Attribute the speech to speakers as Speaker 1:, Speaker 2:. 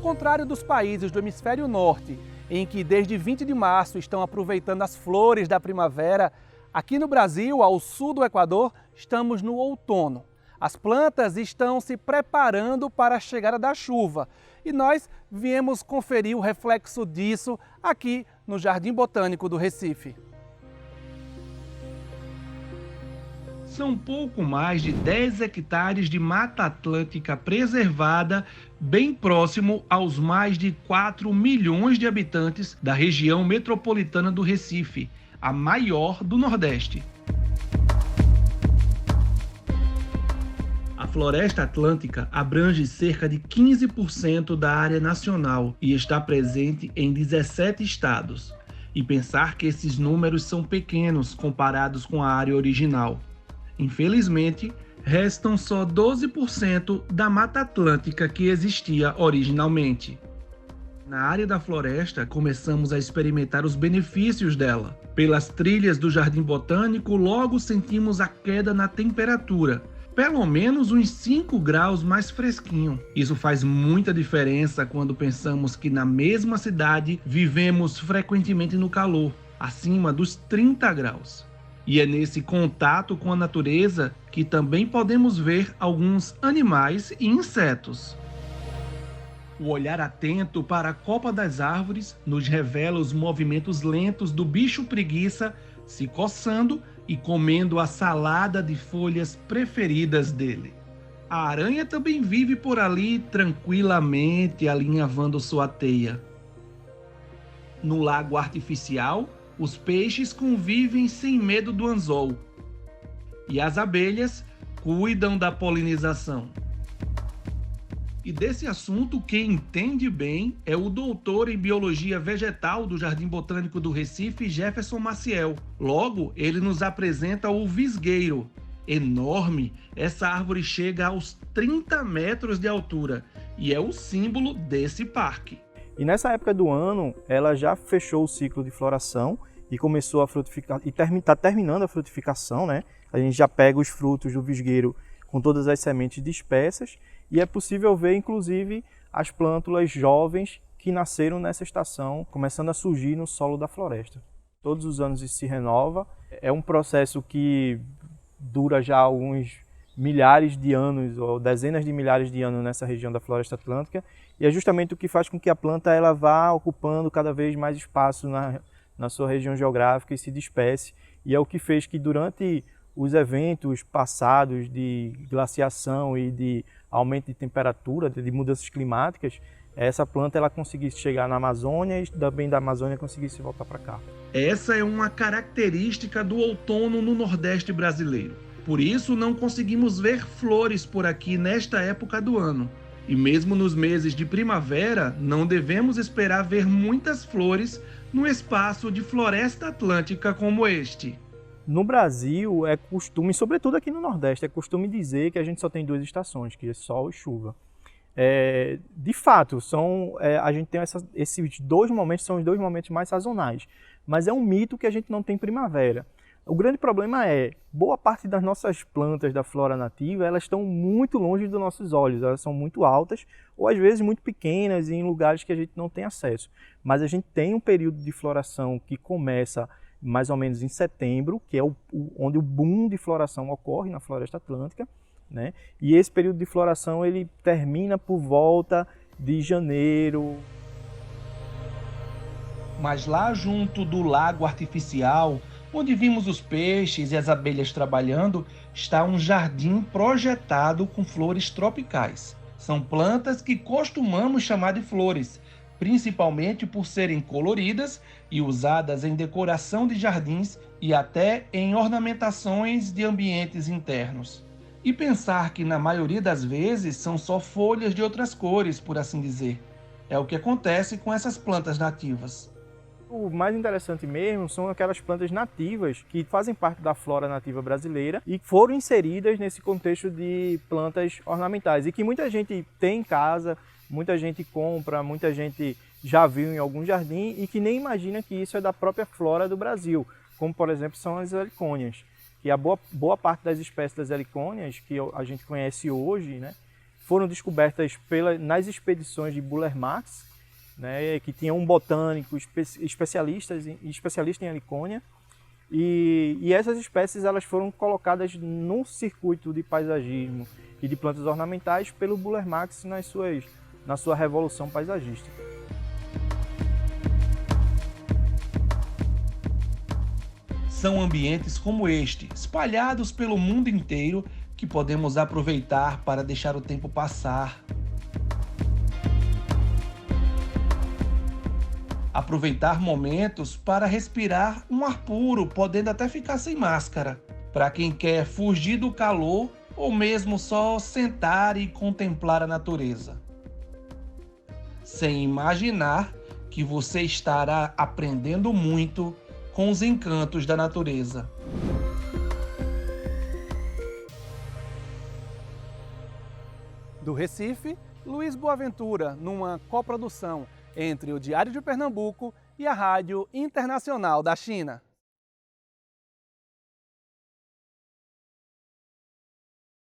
Speaker 1: contrário dos países do hemisfério norte, em que desde 20 de março estão aproveitando as flores da primavera, aqui no Brasil, ao sul do Equador, estamos no outono. As plantas estão se preparando para a chegada da chuva e nós viemos conferir o reflexo disso aqui no Jardim Botânico do Recife. São pouco mais de 10 hectares de Mata Atlântica preservada, bem próximo aos mais de 4 milhões de habitantes da região metropolitana do Recife, a maior do Nordeste. A Floresta Atlântica abrange cerca de 15% da área nacional e está presente em 17 estados. E pensar que esses números são pequenos comparados com a área original. Infelizmente, restam só 12% da Mata Atlântica que existia originalmente. Na área da floresta, começamos a experimentar os benefícios dela. Pelas trilhas do Jardim Botânico, logo sentimos a queda na temperatura, pelo menos uns 5 graus mais fresquinho. Isso faz muita diferença quando pensamos que na mesma cidade vivemos frequentemente no calor, acima dos 30 graus. E é nesse contato com a natureza que também podemos ver alguns animais e insetos. O olhar atento para a copa das árvores nos revela os movimentos lentos do bicho preguiça se coçando e comendo a salada de folhas preferidas dele. A aranha também vive por ali tranquilamente alinhavando sua teia. No lago artificial, os peixes convivem sem medo do anzol. E as abelhas cuidam da polinização. E desse assunto, quem entende bem é o doutor em Biologia Vegetal do Jardim Botânico do Recife, Jefferson Maciel. Logo, ele nos apresenta o visgueiro. Enorme, essa árvore chega aos 30 metros de altura e é o símbolo desse parque.
Speaker 2: E nessa época do ano, ela já fechou o ciclo de floração e começou a frutificar, e está terminando a frutificação, né? A gente já pega os frutos do visgueiro com todas as sementes dispersas e é possível ver, inclusive, as plântulas jovens que nasceram nessa estação, começando a surgir no solo da floresta. Todos os anos isso se renova, é um processo que dura já alguns milhares de anos ou dezenas de milhares de anos nessa região da Floresta Atlântica e é justamente o que faz com que a planta ela vá ocupando cada vez mais espaço na sua região geográfica e se disperse, e é o que fez que durante os eventos passados de glaciação e de aumento de temperatura, de mudanças climáticas, essa planta ela conseguisse chegar na Amazônia e também da Amazônia conseguisse voltar para cá.
Speaker 1: Essa é uma característica do outono no Nordeste brasileiro. Por isso não conseguimos ver flores por aqui nesta época do ano. E mesmo nos meses de primavera, não devemos esperar ver muitas flores no espaço de floresta atlântica como este.
Speaker 2: No Brasil é costume, sobretudo aqui no Nordeste, é costume dizer que a gente só tem 2 estações, que é sol e chuva. De fato, a gente tem esses 2 momentos, são os 2 momentos mais sazonais, mas é um mito que a gente não tem primavera. O grande problema é, boa parte das nossas plantas da flora nativa, elas estão muito longe dos nossos olhos, elas são muito altas ou às vezes muito pequenas em lugares que a gente não tem acesso. Mas a gente tem um período de floração que começa mais ou menos em setembro, que é onde o boom de floração ocorre na Floresta Atlântica, né? E esse período de floração ele termina por volta de janeiro.
Speaker 1: Mas lá junto do lago artificial, onde vimos os peixes e as abelhas trabalhando, está um jardim projetado com flores tropicais. São plantas que costumamos chamar de flores, principalmente por serem coloridas e usadas em decoração de jardins e até em ornamentações de ambientes internos. E pensar que na maioria das vezes são só folhas de outras cores, por assim dizer. É o que acontece com essas plantas nativas.
Speaker 2: O mais interessante mesmo são aquelas plantas nativas que fazem parte da flora nativa brasileira e foram inseridas nesse contexto de plantas ornamentais e que muita gente tem em casa, muita gente compra, muita gente já viu em algum jardim e que nem imagina que isso é da própria flora do Brasil, como por exemplo são as helicônias, que a boa parte das espécies das helicônias que a gente conhece hoje, né, foram descobertas nas expedições de Buller Marx, né, que tinha um botânico especialista em helicônia, e essas espécies elas foram colocadas no circuito de paisagismo e de plantas ornamentais pelo Buller Marx na sua revolução paisagística.
Speaker 1: São ambientes como este, espalhados pelo mundo inteiro, que podemos aproveitar para deixar o tempo passar. Aproveitar momentos para respirar um ar puro, podendo até ficar sem máscara. Para quem quer fugir do calor ou mesmo só sentar e contemplar a natureza. Sem imaginar que você estará aprendendo muito com os encantos da natureza.
Speaker 3: Do Recife, Luiz Boaventura, numa coprodução entre o Diário de Pernambuco e a Rádio Internacional da China.